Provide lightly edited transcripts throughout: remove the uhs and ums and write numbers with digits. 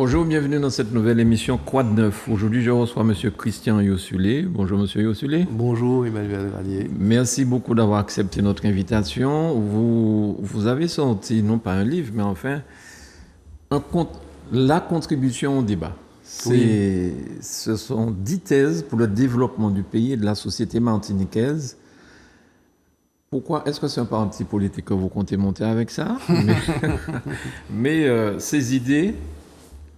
Bonjour, bienvenue dans cette nouvelle émission Quoi de neuf. Aujourd'hui, je reçois M. Christian Yossulé. Bonjour M. Yossulé. Bonjour Emmanuel Ranier. Merci beaucoup d'avoir accepté notre invitation. Vous avez sorti, non pas un livre, mais enfin, la contribution au débat. Ce sont 10 thèses pour le développement du pays et de la société martiniquaise. Pourquoi? Est-ce que c'est un parti politique que vous comptez monter avec ça? Mais ces idées...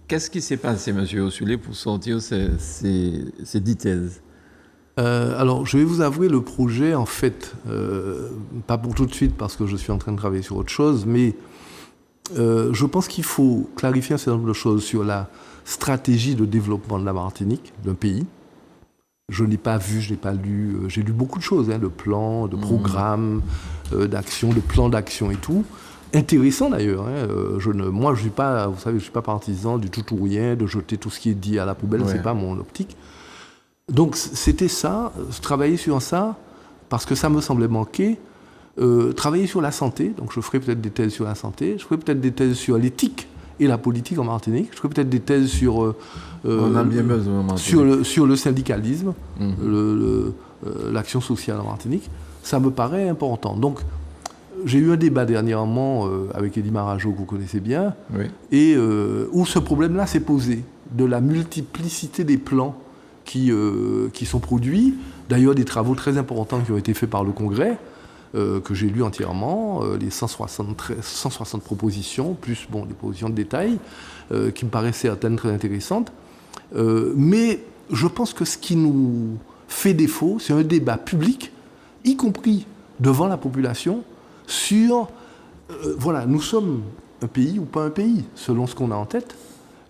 Qu'est-ce qui s'est passé, M. Yossulé, pour sortir ces 10 thèses? Alors, je vais vous avouer, le projet, en fait, pas pour tout de suite parce que je suis en train de travailler sur autre chose, mais je pense qu'il faut clarifier un certain nombre de choses sur la stratégie de développement de la Martinique, d'un pays. Je n'ai pas vu, je n'ai pas lu, j'ai lu beaucoup de choses, de plans, de programmes, d'actions, de plans d'action et tout. Intéressant d'ailleurs. Moi, je suis pas, vous savez, je suis pas partisan du tout ou rien, de jeter tout ce qui est dit à la poubelle. Ouais. C'est pas mon optique. Donc c'était ça, travailler sur ça, parce que ça me semblait manquer. Travailler sur la santé. Donc je ferai peut-être des thèses sur la santé. Je ferai peut-être des thèses sur l'éthique et la politique en Martinique. Je ferai peut-être des thèses sur on a bien besoin en Martinique. sur le syndicalisme, l'action sociale en Martinique. Ça me paraît important. Donc j'ai eu un débat dernièrement avec Eddie Marajo, que vous connaissez bien, oui. Et où ce problème-là s'est posé, de la multiplicité des plans qui sont produits. D'ailleurs, des travaux très importants qui ont été faits par le Congrès, que j'ai lus entièrement, les 160 propositions, plus des propositions de détail, qui me paraissent certaines très intéressantes. Mais je pense que ce qui nous fait défaut, c'est un débat public, y compris devant la population, sur, nous sommes un pays ou pas un pays, selon ce qu'on a en tête.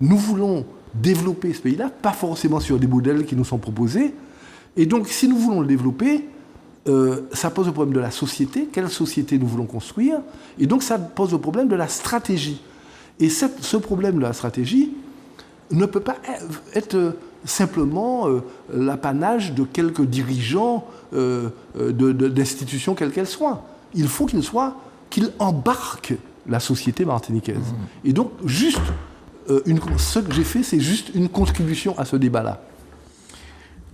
Nous voulons développer ce pays-là, pas forcément sur des modèles qui nous sont proposés. Et donc, si nous voulons le développer, ça pose le problème de la société, quelle société nous voulons construire, et donc ça pose le problème de la stratégie. Et ce problème de la stratégie ne peut pas être simplement l'apanage de quelques dirigeants d'institutions quelles qu'elles soient. Il faut qu'il embarque la société martiniquaise. Et donc, ce que j'ai fait, c'est juste une contribution à ce débat-là.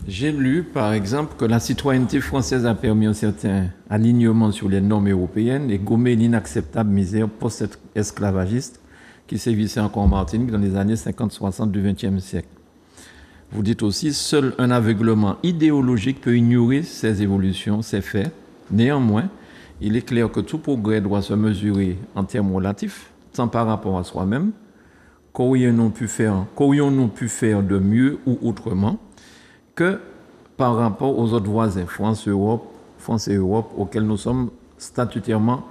J'ai lu, par exemple, que la citoyenneté française a permis un certain alignement sur les normes européennes et gommer l'inacceptable misère post-esclavagiste qui sévissait encore en Martinique dans les années 50-60 du XXe siècle. Vous dites aussi, seul un aveuglement idéologique peut ignorer ces évolutions, ces faits. Néanmoins, il est clair que tout progrès doit se mesurer en termes relatifs, tant par rapport à soi-même, qu'aurions-nous pu faire de mieux ou autrement, que par rapport aux autres voisins, France et Europe, auxquels nous sommes statutairement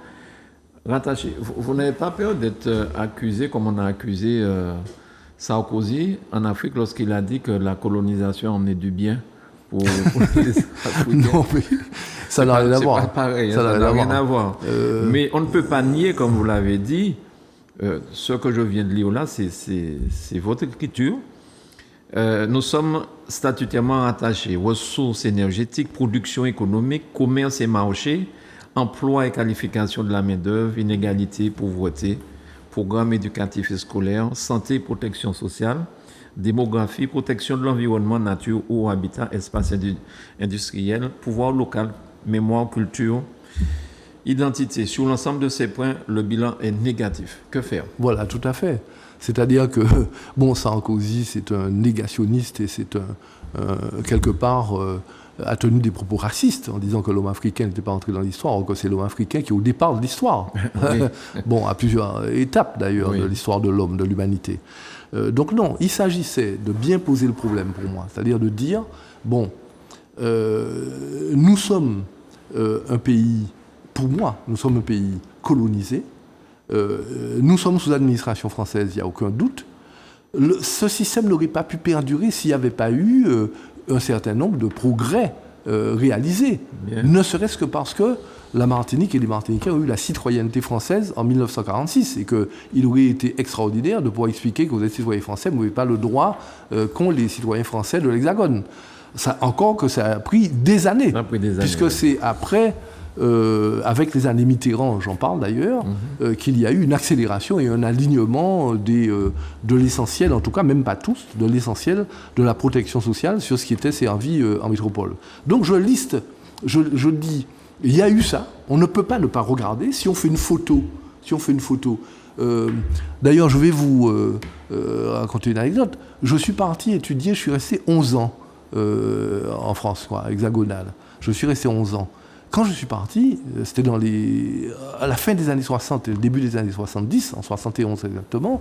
rattachés. Vous n'avez pas peur d'être accusé, comme on a accusé Sarkozy en Afrique, lorsqu'il a dit que la colonisation emmenait du bien pour les Africains? Non, mais ça n'a rien à voir. C'est pas pareil, ça n'a rien à voir. Mais on ne peut pas nier, comme vous l'avez dit, ce que je viens de lire là, c'est votre écriture. Nous sommes statutairement attachés ressources énergétiques, production économique, commerce et marché, emploi et qualification de la main-d'œuvre, inégalité, pauvreté, programme éducatif et scolaire, santé et protection sociale, démographie, protection de l'environnement, nature, eau, habitat, espace industriel, pouvoir local, mémoire, culture, identité. Sur l'ensemble de ces points, le bilan est négatif. Que faire? Voilà, tout à fait. C'est-à-dire que, Sarkozy, c'est un négationniste et c'est quelque part, a tenu des propos racistes en disant que l'homme africain n'était pas entré dans l'histoire, alors que c'est l'homme africain qui est au départ de l'histoire. Oui. À plusieurs étapes d'ailleurs, oui, de l'histoire de l'homme, de l'humanité. Donc non, il s'agissait de bien poser le problème pour moi, c'est-à-dire de dire, nous sommes un pays, pour moi, nous sommes un pays colonisé, nous sommes sous administration française, il n'y a aucun doute. Ce système n'aurait pas pu perdurer s'il n'y avait pas eu un certain nombre de progrès réalisés. Bien. Ne serait-ce que parce que la Martinique et les Martiniquais ont eu la citoyenneté française en 1946 et qu'il aurait été extraordinaire de pouvoir expliquer que vous êtes citoyen français, vous n'avez pas le droit qu'ont les citoyens français de l'Hexagone. Encore que ça a pris des années, puisque c'est après avec les années Mitterrand, j'en parle d'ailleurs, qu'il y a eu une accélération et un alignement de l'essentiel, en tout cas même pas tous, de l'essentiel de la protection sociale sur ce qui était servi en métropole. Donc je liste, je dis, il y a eu ça, on ne peut pas ne pas regarder. Si on fait une photo, d'ailleurs je vais vous raconter une anecdote. Je suis parti étudier, je suis resté 11 ans en France, hexagonale. Je suis resté 11 ans. Quand je suis parti, c'était à la fin des années 60 et le début des années 70, en 71 exactement,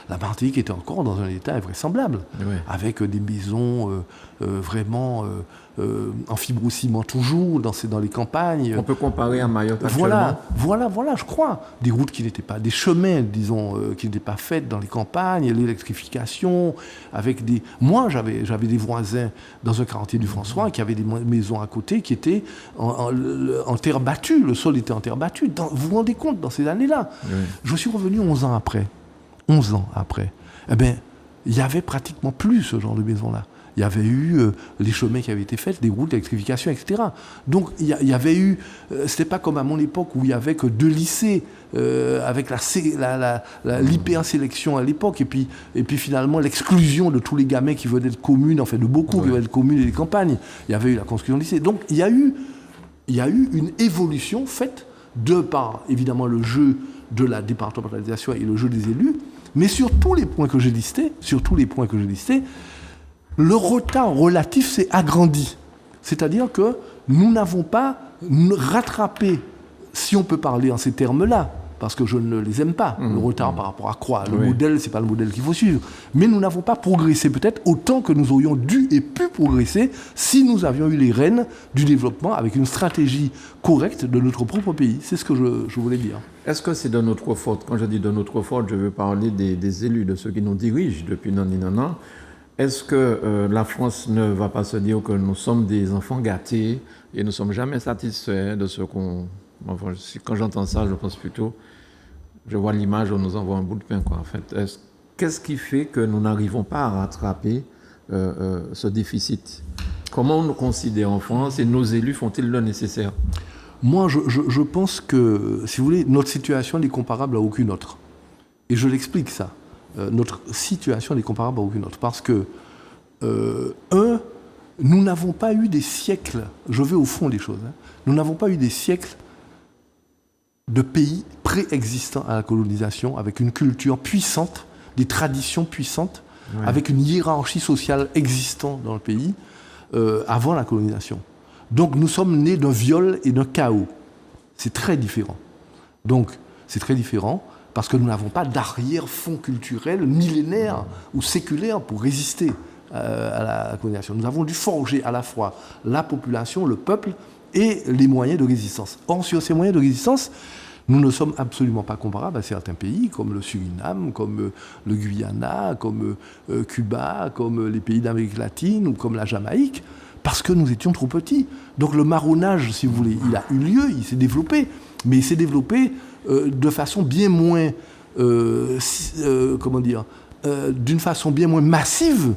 la Martinique était encore dans un état invraisemblable, avec des maisons vraiment en fibrociment toujours, dans les campagnes. On peut comparer à Mayotte actuellement. Voilà, je crois. Des routes qui n'étaient pas, des chemins, disons, qui n'étaient pas faits dans les campagnes, l'électrification, avec des... Moi, j'avais des voisins dans un quartier du François qui avaient des maisons à côté qui étaient en terre battue, le sol était en terre battue. Vous vous rendez compte, dans ces années-là. Je suis revenu 11 ans après. Eh bien, il n'y avait pratiquement plus ce genre de maison-là. Il y avait eu les chemins qui avaient été faits, des routes, l'électrification, etc. Donc, il y avait eu... c'était pas comme à mon époque où il n'y avait que 2 lycées, avec l'hyper-sélection à l'époque, et puis finalement l'exclusion de tous les gamins qui venaient de communes, en fait de beaucoup qui venaient de communes et des campagnes. Il y avait eu la construction de lycées. Donc, il y a eu une évolution faite de par, évidemment, le jeu de la départementalisation et le jeu des élus, mais sur tous les points que j'ai listés, le retard relatif s'est agrandi. C'est-à-dire que nous n'avons pas rattrapé, si on peut parler en ces termes-là, parce que je ne les aime pas, le retard par rapport à quoi ? Le modèle, ce n'est pas le modèle qu'il faut suivre. Mais nous n'avons pas progressé peut-être autant que nous aurions dû et pu progresser si nous avions eu les rênes du développement avec une stratégie correcte de notre propre pays. C'est ce que je voulais dire. Est-ce que c'est de notre faute ? Quand je dis de notre faute, je veux parler des élus, de ceux qui nous dirigent depuis non. Est-ce que la France ne va pas se dire que nous sommes des enfants gâtés et nous ne sommes jamais satisfaits de ce qu'on... Enfin, quand j'entends ça, je pense plutôt... Je vois l'image où on nous envoie un bout de pain, quoi, en fait. Qu'est-ce qui fait que nous n'arrivons pas à rattraper ce déficit ? Comment on nous considère en France et nos élus font-ils le nécessaire ? Moi, je pense que, si vous voulez, notre situation n'est comparable à aucune autre. Et je l'explique, ça. Notre situation n'est comparable à aucune autre. Parce que, nous n'avons pas eu des siècles, je vais au fond des choses, nous n'avons pas eu des siècles de pays préexistants à la colonisation, avec une culture puissante, des traditions puissantes, avec une hiérarchie sociale existante dans le pays, avant la colonisation. Donc nous sommes nés d'un viol et d'un chaos. C'est très différent. Donc c'est très différent parce que nous n'avons pas d'arrière-fond culturel millénaire ou séculaire pour résister à la colonisation. Nous avons dû forger à la fois la population, le peuple et les moyens de résistance. Or, sur ces moyens de résistance, nous ne sommes absolument pas comparables à certains pays comme le Suriname, comme le Guyana, comme Cuba, comme les pays d'Amérique latine ou comme la Jamaïque, parce que nous étions trop petits. Donc le marronnage, si vous voulez, il a eu lieu, il s'est développé, mais il s'est développé de façon bien moins, d'une façon bien moins massive,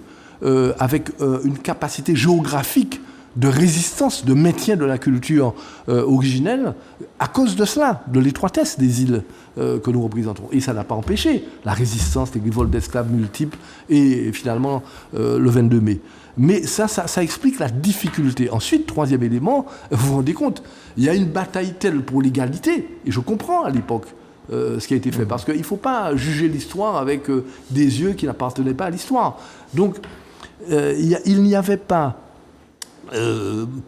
avec une capacité géographique de résistance, de maintien de la culture originelle, à cause de cela, de l'étroitesse des îles que nous représentons. Et ça n'a pas empêché la résistance, les révoltes d'esclaves multiples, et finalement le 22 mai. Mais ça explique la difficulté. Ensuite, troisième élément, vous vous rendez compte, il y a une bataille telle pour l'égalité, et je comprends à l'époque ce qui a été fait, parce qu'il ne faut pas juger l'histoire avec des yeux qui n'appartenaient pas à l'histoire. Donc, il n'y avait pas,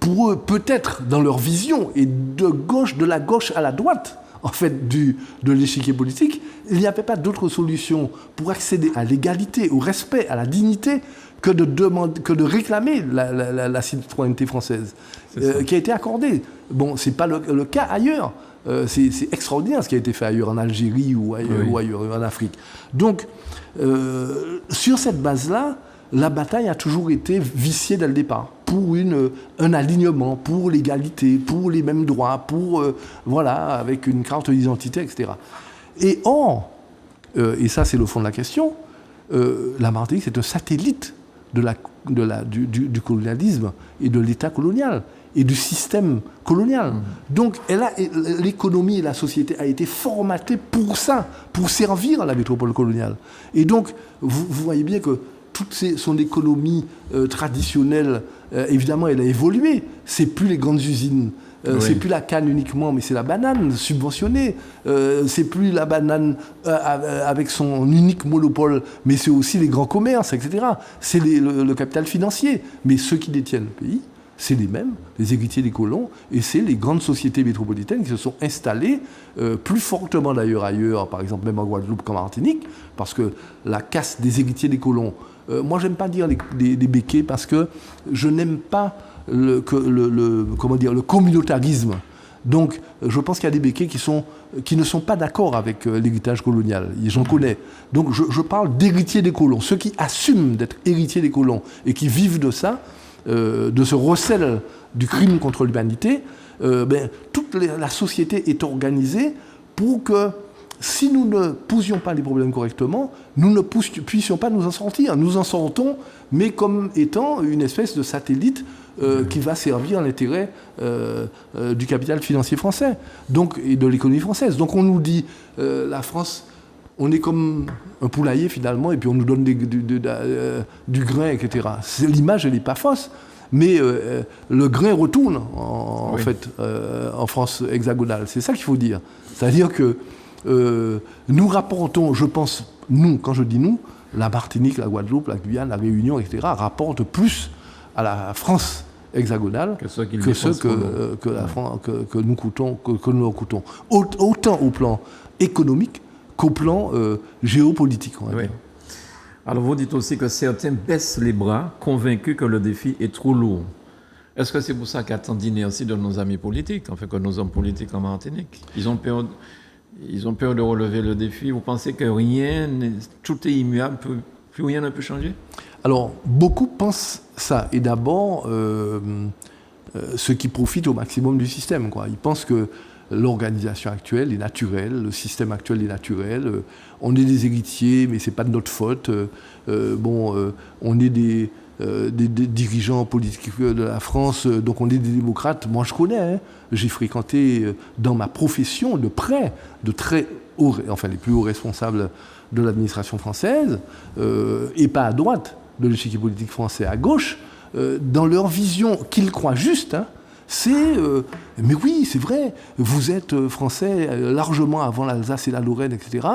pour eux, peut-être dans leur vision, et de la gauche à la droite, en fait, de l'échiquier politique, il n'y avait pas d'autre solution pour accéder à l'égalité, au respect, à la dignité, que de réclamer la citoyenneté française, qui a été accordée. Bon, ce n'est pas le cas ailleurs. C'est extraordinaire ce qui a été fait ailleurs, en Algérie ou ailleurs en Afrique. Donc, sur cette base-là, la bataille a toujours été viciée dès le départ, pour un alignement, pour l'égalité, pour les mêmes droits, avec une carte d'identité, etc. Et or, et ça c'est le fond de la question, la Martinique c'est un satellite du colonialisme et de l'État colonial et du système colonial. Donc l'économie et la société a été formatée pour ça, pour servir à la métropole coloniale. Et donc, vous voyez bien que toute son économie traditionnelle, évidemment, elle a évolué. C'est plus les grandes usines. C'est plus la canne uniquement, mais c'est la banane subventionnée. C'est plus la banane avec son unique monopole, mais c'est aussi les grands commerces, etc. C'est le capital financier. Mais ceux qui détiennent le pays, c'est les mêmes, les héritiers des colons, et c'est les grandes sociétés métropolitaines qui se sont installées plus fortement d'ailleurs ailleurs, par exemple même en Guadeloupe qu'en Martinique, parce que la casse des héritiers des colons, moi j'aime pas dire des béquets parce que je n'aime pas le communautarisme. Donc je pense qu'il y a des béquets qui ne sont pas d'accord avec l'héritage colonial. J'en connais. Donc je parle d'héritiers des colons, ceux qui assument d'être héritiers des colons et qui vivent de ça, de ce recel du crime contre l'humanité. Toute la société est organisée pour que si nous ne posions pas les problèmes correctement, nous ne puissions pas nous en sortir. Nous en sortons, mais comme étant une espèce de satellite qui va servir l'intérêt du capital financier français et de l'économie française. Donc on nous dit, la France, on est comme un poulailler finalement, et puis on nous donne du grain, etc. L'image, elle n'est pas fausse. Mais le grain retourne, en fait, en France hexagonale. C'est ça qu'il faut dire. C'est-à-dire que nous rapportons, je pense, nous, quand je dis nous, la Martinique, la Guadeloupe, la Guyane, la Réunion, etc., rapportent plus à la France hexagonale que ceux que nous coûtons, que nous leur coûtons. Autant au plan économique qu'au plan géopolitique. On va dire. Alors vous dites aussi que certains baissent les bras, convaincus que le défi est trop lourd. Est-ce que c'est pour ça qu'attendent d'inertie de nos amis politiques, en fait, que nos hommes politiques en Martinique? Ils ont peur de relever le défi. Vous pensez que tout est immuable, plus rien ne peut changer? Alors, beaucoup pensent ça. Et d'abord, ceux qui profitent au maximum du système, quoi. Ils pensent que l'organisation actuelle est naturelle, le système actuel est naturel. On est des héritiers, mais c'est pas de notre faute. On est des dirigeants politiques de la France, donc on est des démocrates. Moi, je connais. J'ai fréquenté dans ma profession de près de très hauts, enfin les plus hauts responsables de l'administration française, et pas à droite de l'échiquier politique français, à gauche, dans leur vision qu'ils croient juste. Mais oui, c'est vrai, vous êtes Français largement avant l'Alsace et la Lorraine, etc.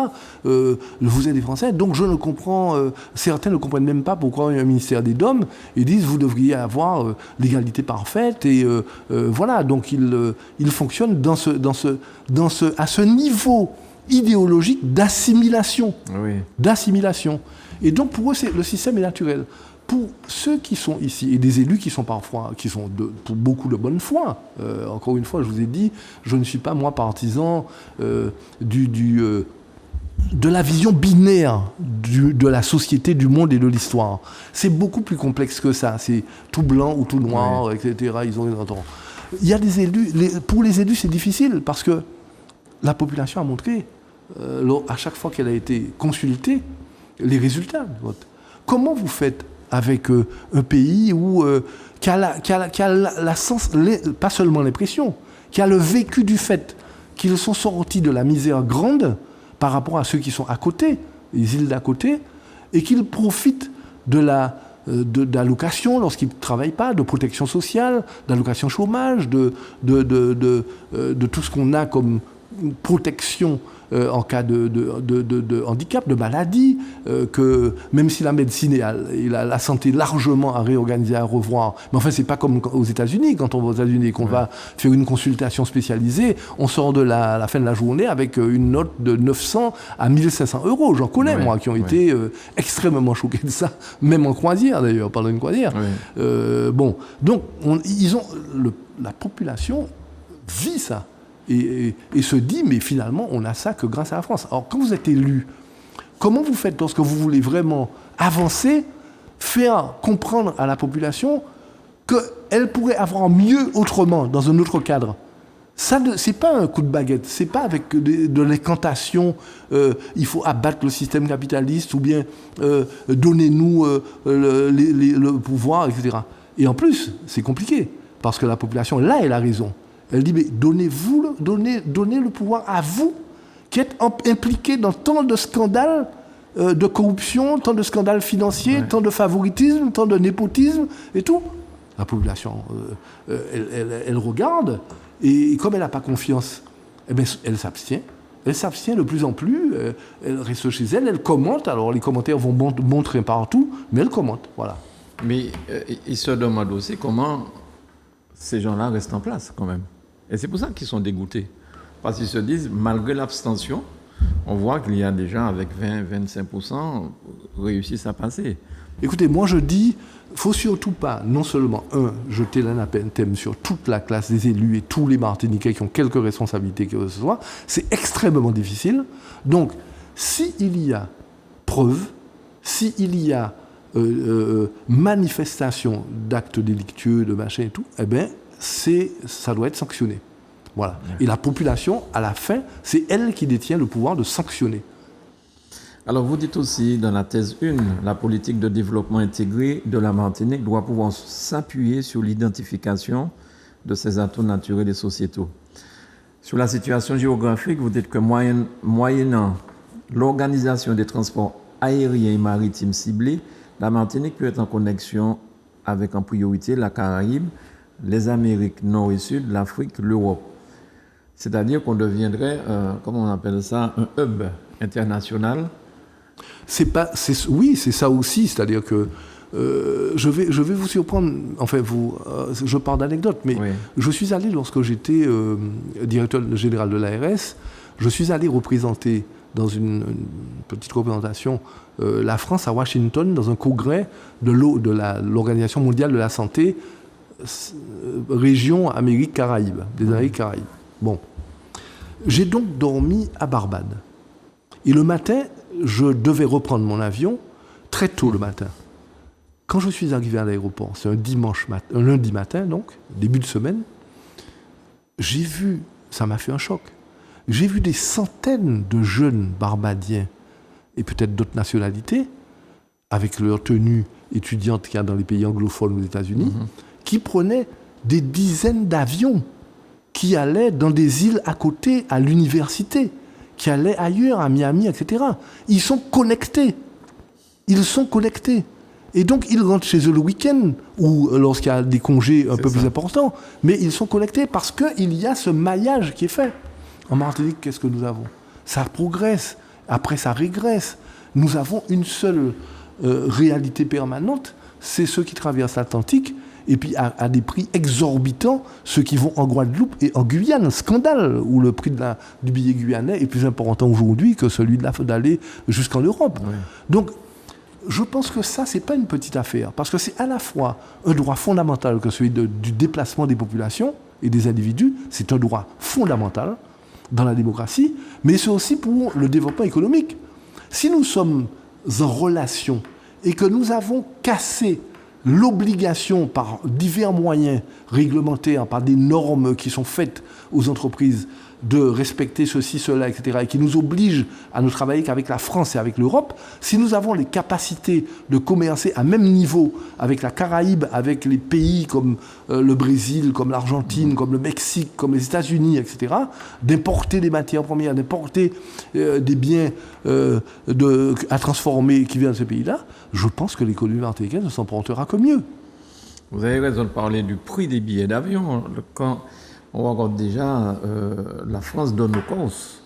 Vous êtes des Français, donc je ne comprends, certains ne comprennent même pas pourquoi il y a un ministère des DOM, et disent vous devriez avoir l'égalité parfaite, et voilà, donc ils fonctionnent à ce niveau idéologique d'assimilation. Oui. D'assimilation. Et donc pour eux, le système est naturel. Pour ceux qui sont ici, et des élus qui sont parfois, pour beaucoup de bonne foi, encore une fois, je vous ai dit, je ne suis pas, moi, partisan de la vision binaire de la société, du monde et de l'histoire. C'est beaucoup plus complexe que ça. C'est tout blanc ou tout noir, oui. Etc. Il y a des élus, pour les élus, c'est difficile, parce que la population a montré, à chaque fois qu'elle a été consultée, les résultats de vote. Comment vous faites avec un pays qui a pas seulement l'impression, qui a le vécu du fait qu'ils sont sortis de la misère grande par rapport à ceux qui sont à côté, les îles d'à côté, et qu'ils profitent d'allocations lorsqu'ils ne travaillent pas, de protection sociale, d'allocation chômage, de tout ce qu'on a comme protection en cas de handicap, de maladie, que même si la médecine et la santé largement à réorganiser, à revoir, mais enfin c'est pas comme aux États-Unis. Quand on va aux États-Unis et qu'on va faire une consultation spécialisée, on sort de la fin de la journée avec une note de 900 à 1500 euros. J'en connais, moi, qui ont été extrêmement choqués de ça, même en croisière d'ailleurs, parlant d'une croisière. Donc la population vit ça. Et se dit, mais finalement, on n'a ça que grâce à la France. Alors, quand vous êtes élu, comment vous faites lorsque vous voulez vraiment avancer, faire comprendre à la population qu'elle pourrait avoir mieux autrement, dans un autre cadre? Ça, c'est pas un coup de baguette, c'est pas avec de l'incantation, il faut abattre le système capitaliste ou bien donnez-nous le pouvoir, etc. Et en plus, c'est compliqué, parce que la population, là, elle a raison. Elle dit, mais donnez le pouvoir à vous, qui êtes impliqués dans tant de scandales de corruption, tant de scandales financiers, tant de favoritisme, tant de népotisme et tout. La population, elle regarde, et comme elle n'a pas confiance, eh bien, elle s'abstient. Elle s'abstient de plus en plus, elle reste chez elle, elle commente. Alors les commentaires vont montrer partout, mais elle commente, voilà. Mais ils se demandent aussi comment ces gens-là restent en place quand même. Et c'est pour ça qu'ils sont dégoûtés. Parce qu'ils se disent, malgré l'abstention, on voit qu'il y a des gens avec 20-25% réussissent à passer. Écoutez, moi je dis, il ne faut surtout pas, non seulement, jeter l'anathème sur toute la classe des élus et tous les Martiniquais qui ont quelque responsabilité que ce soit. C'est extrêmement difficile. Donc, s'il y a preuve, s'il y a manifestation d'actes délictueux, de machin et tout, eh bien, ça doit être sanctionné. Voilà. Et la population, à la fin, c'est elle qui détient le pouvoir de sanctionner. Alors, vous dites aussi dans la thèse 1, la politique de développement intégré de la Martinique doit pouvoir s'appuyer sur l'identification de ses atouts naturels et sociétaux. Sur la situation géographique, vous dites que moyennant l'organisation des transports aériens et maritimes ciblés, la Martinique peut être en connexion avec en priorité la Caraïbe, les Amériques nord et sud, l'Afrique, l'Europe. C'est-à-dire qu'on deviendrait, comment on appelle ça, un hub international. Oui, c'est ça aussi. C'est-à-dire que je vais vous surprendre. Enfin, je parle d'anecdote, mais oui. Je suis allé, lorsque j'étais directeur général de l'ARS, je suis allé représenter dans une petite représentation la France à Washington dans un congrès de l'Organisation mondiale de la santé, région Amérique-Caraïbes, des Amériques-Caraïbes. Bon. J'ai donc dormi à Barbade. Et le matin, je devais reprendre mon avion très tôt le matin. Quand je suis arrivé à l'aéroport, c'est un lundi matin, donc, début de semaine, j'ai vu, ça m'a fait un choc, j'ai vu des centaines de jeunes Barbadiens et peut-être d'autres nationalités, avec leur tenue étudiante qu'il y a dans les pays anglophones aux États-Unis, qui prenaient des dizaines d'avions qui allaient dans des îles à côté, à l'université, qui allaient ailleurs, à Miami, etc. Ils sont connectés. Et donc, ils rentrent chez eux le week-end, ou lorsqu'il y a des congés un peu plus importants, mais ils sont connectés parce qu'il y a ce maillage qui est fait. En Martinique, qu'est-ce que nous avons ? Ça progresse, après ça régresse. Nous avons une seule réalité permanente, c'est ceux qui traversent l'Atlantique, et puis à des prix exorbitants, ceux qui vont en Guadeloupe et en Guyane. Scandale, où le prix du billet guyanais est plus important aujourd'hui que celui d'aller jusqu'en Europe. Oui. Donc, je pense que ça, c'est pas une petite affaire, parce que c'est à la fois un droit fondamental que celui du déplacement des populations et des individus, c'est un droit fondamental dans la démocratie, mais c'est aussi pour le développement économique. Si nous sommes en relation et que nous avons cassé l'obligation par divers moyens réglementaires, par des normes qui sont faites aux entreprises de respecter ceci, cela, etc., et qui nous obligent à ne travailler qu'avec la France et avec l'Europe, si nous avons les capacités de commercer à même niveau avec la Caraïbe, avec les pays comme le Brésil, comme l'Argentine, comme le Mexique, comme les États-Unis, etc., d'importer des matières premières, d'importer des biens à transformer qui viennent de ces pays-là, je pense que l'économie martiniquaise ne s'en portera que mieux. Vous avez raison de parler du prix des billets d'avion. Quand on regarde déjà, la France donne aux Corses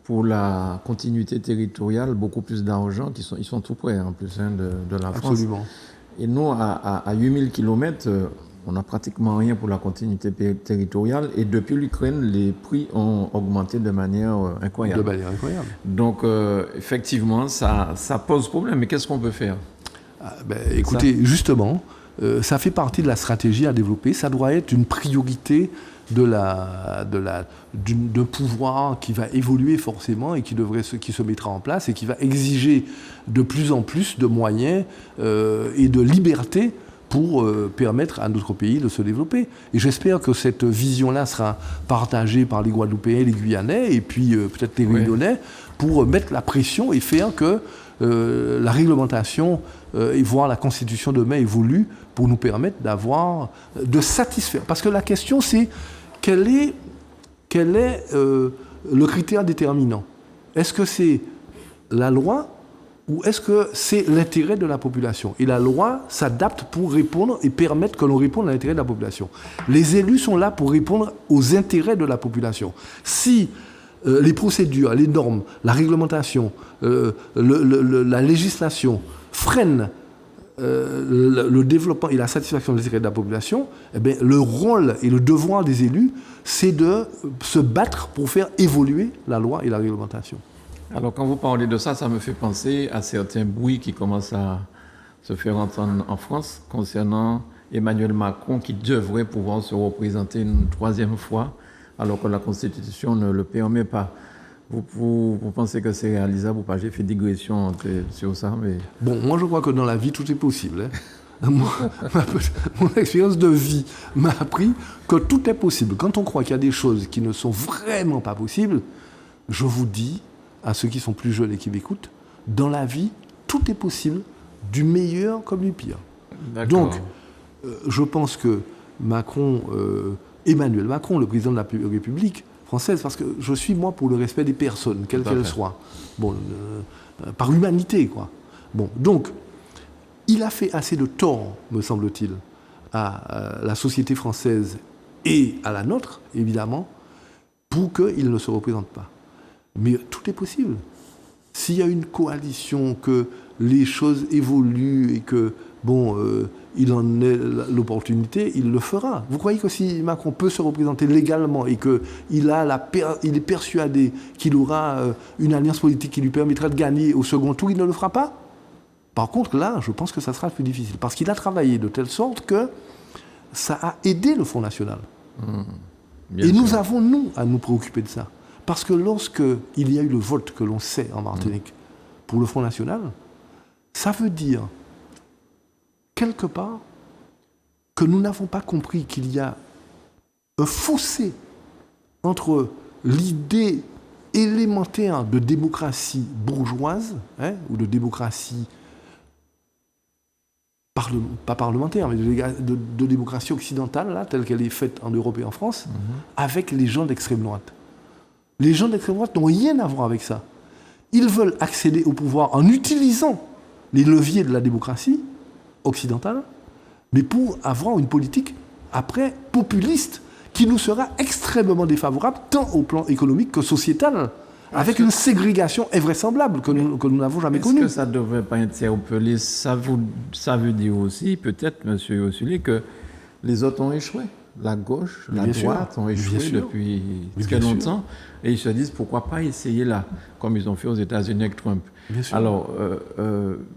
pour la continuité territoriale beaucoup plus d'argent. Ils sont tout près en plus de la France. Absolument. Et nous, à 8000 km, on n'a pratiquement rien pour la continuité territoriale. Et depuis l'Ukraine, les prix ont augmenté de manière incroyable. De manière incroyable. Donc, effectivement, ça pose problème. Mais qu'est-ce qu'on peut faire ? Écoutez, justement, ça fait partie de la stratégie à développer. Ça doit être une priorité d'un pouvoir qui va évoluer forcément et qui se mettra en place et qui va exiger de plus en plus de moyens et de liberté pour permettre à notre pays de se développer. Et j'espère que cette vision-là sera partagée par les Guadeloupéens, les Guyanais, et puis peut-être les Réunionnais, pour mettre la pression et faire que la réglementation et voire la Constitution demain évolue pour nous permettre de satisfaire. Parce que la question, c'est quel est le critère déterminant? Est-ce que c'est la loi ou est-ce que c'est l'intérêt de la population? Et la loi s'adapte pour répondre et permettre que l'on réponde à l'intérêt de la population. Les élus sont là pour répondre aux intérêts de la population. Si les procédures, les normes, la réglementation, la législation freinent le développement et la satisfaction des intérêts de la population, eh bien, le rôle et le devoir des élus, c'est de se battre pour faire évoluer la loi et la réglementation. Alors, quand vous parlez de ça, ça me fait penser à certains bruits qui commencent à se faire entendre en France concernant Emmanuel Macron qui devrait pouvoir se représenter une troisième fois, alors que la Constitution ne le permet pas. Vous pensez que c'est réalisable ou pas? J'ai fait digression sur ça, mais... Bon, moi je crois que dans la vie, tout est possible. Mon expérience de vie m'a appris que tout est possible. Quand on croit qu'il y a des choses qui ne sont vraiment pas possibles, je vous dis, à ceux qui sont plus jeunes et qui m'écoutent, dans la vie, tout est possible, du meilleur comme du pire. D'accord. Donc, je pense que Emmanuel Macron, le président de la République française, parce que je suis, moi, pour le respect des personnes, quelles qu'elles soient, bon, par humanité, quoi. Bon, donc, il a fait assez de tort, me semble-t-il, à la société française et à la nôtre, évidemment, pour qu'il ne se représente pas. Mais tout est possible. S'il y a une coalition, que les choses évoluent et que, il en ait l'opportunité, il le fera. Vous croyez que si Macron peut se représenter légalement et qu'il est persuadé qu'il aura une alliance politique qui lui permettra de gagner au second tour, il ne le fera pas? Par contre, là, je pense que ça sera plus difficile. Parce qu'il a travaillé de telle sorte que ça a aidé le Front National. Et nous avons, nous, à nous préoccuper de ça. Parce que lorsqu'il y a eu le vote que l'on sait en Martinique pour le Front National, ça veut dire, quelque part, que nous n'avons pas compris qu'il y a un fossé entre l'idée élémentaire de démocratie bourgeoise, ou de démocratie, pas parlementaire, mais de démocratie occidentale, là, telle qu'elle est faite en Europe et en France, avec les gens d'extrême droite. Les gens d'extrême droite n'ont rien à voir avec ça. Ils veulent accéder au pouvoir en utilisant les leviers de la démocratie occidentale, mais pour avoir une politique, après, populiste, qui nous sera extrêmement défavorable, tant au plan économique que sociétal, avec une ségrégation invraisemblable que nous n'avons jamais connue. Est-ce que ça ne devrait pas interpeller? Ça veut dire aussi, peut-être, M. Yossuli, que les autres ont échoué. La gauche, la droite ont échoué depuis très longtemps. Et ils se disent, pourquoi pas essayer là, comme ils ont fait aux États-Unis avec Trump. Alors,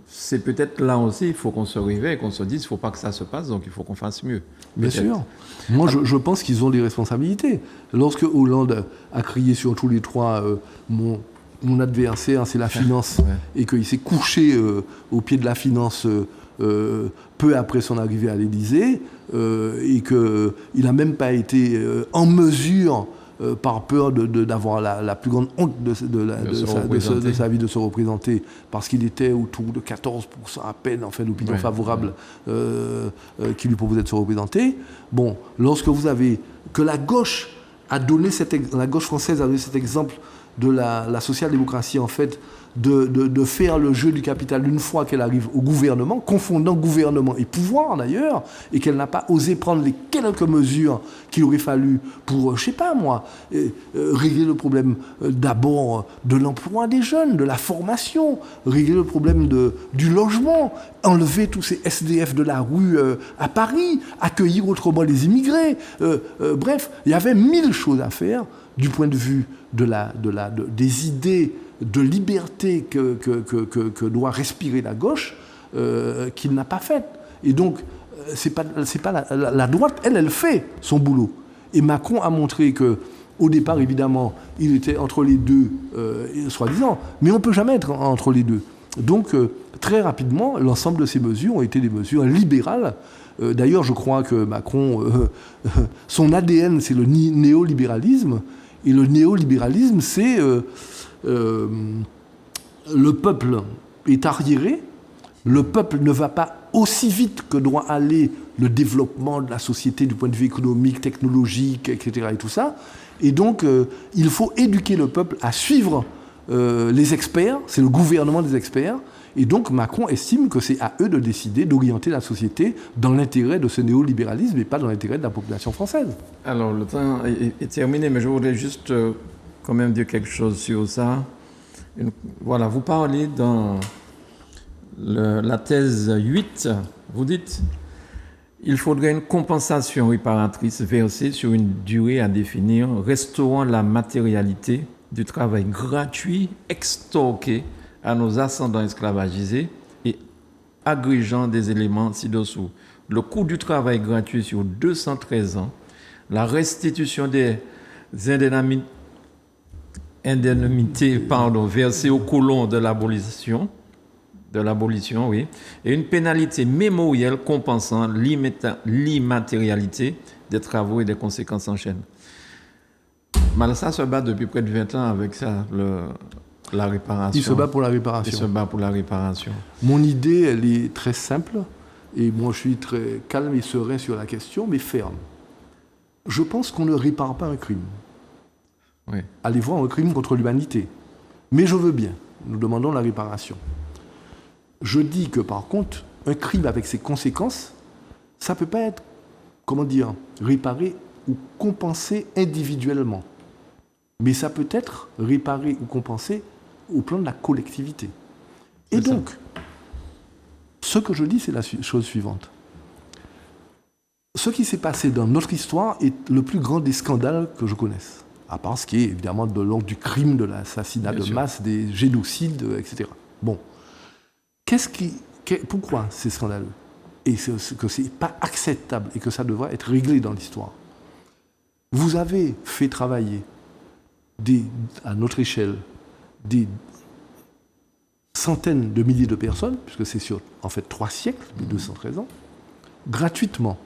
c'est peut-être là aussi, il faut qu'on se réveille, qu'on se dise, il ne faut pas que ça se passe, donc il faut qu'on fasse mieux. Bien sûr. Moi, je pense qu'ils ont des responsabilités. Lorsque Hollande a crié sur tous les trois, mon adversaire, c'est la finance, et qu'il s'est couché au pied de la finance peu après son arrivée à l'Élysée, et qu'il n'a même pas été en mesure, par peur d'avoir la plus grande honte de sa vie, de se représenter, parce qu'il était autour de 14% à peine, en fait, d'opinion favorable qui lui proposait de se représenter. Bon, lorsque vous avez que la gauche la gauche française a donné cet exemple de la social-démocratie, en fait, de faire le jeu du capital une fois qu'elle arrive au gouvernement, confondant gouvernement et pouvoir d'ailleurs, et qu'elle n'a pas osé prendre les quelques mesures qu'il aurait fallu pour, je sais pas moi, régler le problème d'abord de l'emploi des jeunes, de la formation, régler le problème du logement, enlever tous ces SDF de la rue à Paris, accueillir autrement les immigrés. Bref, il y avait 1000 choses à faire du point de vue des idées de liberté que doit respirer la gauche, qu'il n'a pas faite. Et donc, c'est pas la droite, elle fait son boulot. Et Macron a montré qu'au départ, évidemment, il était entre les deux, soi-disant, mais on ne peut jamais être entre les deux. Donc, très rapidement, l'ensemble de ces mesures ont été des mesures libérales. D'ailleurs, je crois que Macron, son ADN, c'est le néolibéralisme. Et le néolibéralisme, c'est le peuple est arriéré, le peuple ne va pas aussi vite que doit aller le développement de la société du point de vue économique, technologique, etc. et tout ça. Et donc, il faut éduquer le peuple à suivre les experts, c'est le gouvernement des experts. Et donc, Macron estime que c'est à eux de décider d'orienter la société dans l'intérêt de ce néolibéralisme et pas dans l'intérêt de la population française. Alors, le temps est terminé, mais je voudrais juste quand même dire quelque chose sur ça. Voilà, vous parlez dans la thèse 8, vous dites il faudrait une compensation réparatrice versée sur une durée à définir, restaurant la matérialité du travail gratuit extorqué à nos ascendants esclavagisés et agrégeant des éléments ci-dessous. Le coût du travail gratuit sur 213 ans, la restitution des indemnités versées aux colons de l'abolition, oui, et une pénalité mémorielle compensant l'immatérialité des travaux et des conséquences en chaîne. Malsa se bat depuis près de 20 ans avec ça, la réparation. Il se bat pour la réparation. Il se bat pour la réparation. Mon idée, elle est très simple, et moi je suis très calme et serein sur la question, mais ferme. Je pense qu'on ne répare pas un crime. Oui. Allez voir un crime contre l'humanité. Mais je veux bien, nous demandons la réparation. Je dis que par contre, un crime avec ses conséquences, ça ne peut pas être, réparé ou compensé individuellement. Mais ça peut être réparé ou compensé au plan de la collectivité. Et donc, ce que je dis, c'est la chose suivante. Ce qui s'est passé dans notre histoire est le plus grand des scandales que je connaisse. À part ce qui est évidemment de l'ordre du crime, de l'assassinat de masse, des génocides, etc. Bon. Pourquoi c'est scandaleux? Et que ce n'est pas acceptable et que ça devrait être réglé dans l'histoire. Vous avez fait travailler à notre échelle des centaines de milliers de personnes, puisque c'est sur en fait 3 siècles, 213 ans, gratuitement.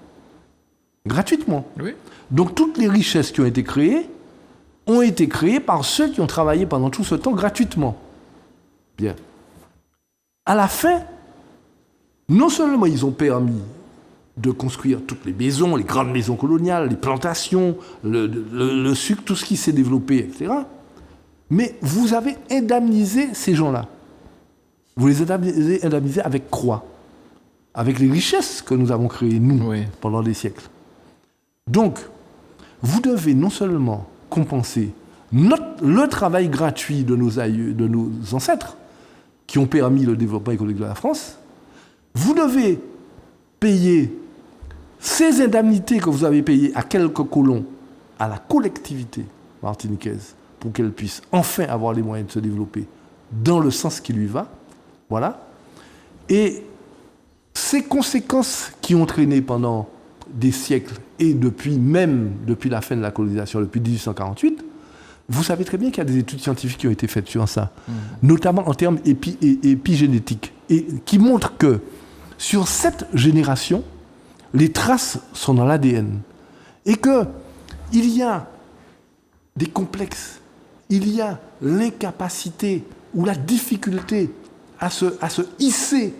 Gratuitement. Oui. Donc toutes les richesses qui ont été créées par ceux qui ont travaillé pendant tout ce temps gratuitement. Bien. À la fin, non seulement ils ont permis de construire toutes les maisons, les grandes maisons coloniales, les plantations, le sucre, tout ce qui s'est développé, etc. Mais vous avez indemnisé ces gens-là. Vous les avez indemnisés avec quoi? Avec les richesses que nous avons créées, nous, pendant des siècles. Donc, vous devez non seulement compenser le travail gratuit de nos ancêtres, qui ont permis le développement économique de la France, vous devez payer ces indemnités que vous avez payées à quelques colons, à la collectivité martiniquaise, pour qu'elle puisse enfin avoir les moyens de se développer dans le sens qui lui va. Voilà. Et ces conséquences qui ont traîné pendant des siècles, et depuis la fin de la colonisation, depuis 1848, vous savez très bien qu'il y a des études scientifiques qui ont été faites sur ça, notamment en termes épigénétiques, et qui montrent que sur cette génération, les traces sont dans l'ADN. Et qu'il y a des complexes, il y a l'incapacité ou la difficulté à se hisser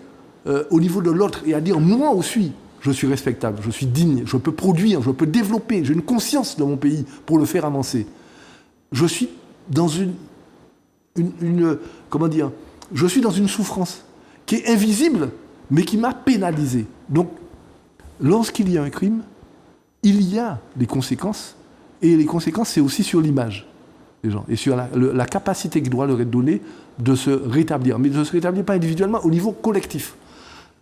au niveau de l'autre et à dire « moi aussi, je suis respectable, je suis digne, je peux produire, je peux développer, j'ai une conscience de mon pays pour le faire avancer ». Je suis dans je suis dans une souffrance qui est invisible, mais qui m'a pénalisé. Donc, lorsqu'il y a un crime, il y a des conséquences, et les conséquences, c'est aussi sur l'image des gens, et sur la capacité qui doit leur être donnée de se rétablir, mais de se rétablir pas individuellement, au niveau collectif.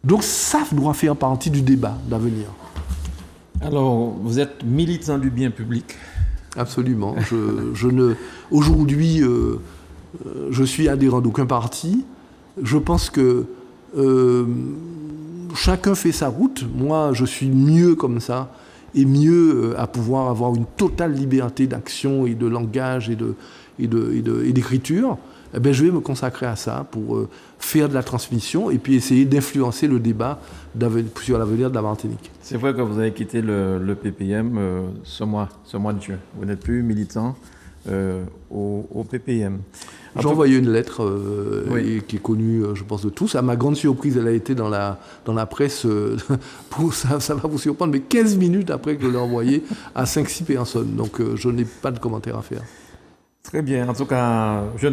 Donc ça doit faire partie du débat d'avenir. Alors, vous êtes militant du bien public. Absolument. Aujourd'hui, je suis adhérent d'aucun parti. Je pense que chacun fait sa route. Moi, je suis mieux comme ça, et mieux à pouvoir avoir une totale liberté d'action et de langage et d'écriture. eh bien, je vais me consacrer à ça pour faire de la transmission et puis essayer d'influencer le débat sur l'avenir de la Martinique. C'est vrai que vous avez quitté le PPM ce mois de juin. Vous n'êtes plus militant au PPM. J'ai envoyé une lettre qui est connue, je pense, de tous. À ma grande surprise, elle a été dans la presse, ça va vous surprendre, mais 15 minutes après que je l'ai envoyée à 5-6 personnes. Donc je n'ai pas de commentaire à faire. Très bien. En tout cas, je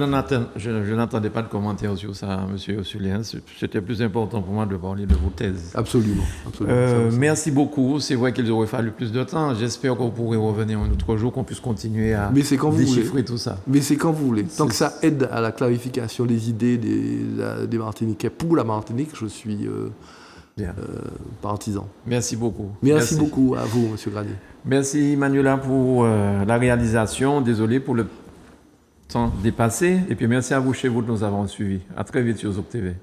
n'attendais pas de commentaires sur ça, M. Ursulien. C'était plus important pour moi de parler de vos thèses. Absolument. Merci beaucoup. C'est vrai qu'il aurait fallu plus de temps. J'espère qu'on pourrait revenir un autre jour, qu'on puisse continuer à déchiffrer tout ça. Mais c'est quand vous voulez. Tant que ça aide à la clarification des idées des Martiniquais pour la Martinique, je suis partisan. Merci beaucoup. Merci beaucoup à vous, M. Granier. Merci, Manuela, pour la réalisation. Désolé pour le temps dépassé. Et puis merci à vous chez vous de nous avoir suivis. À très vite sur Zouk TV.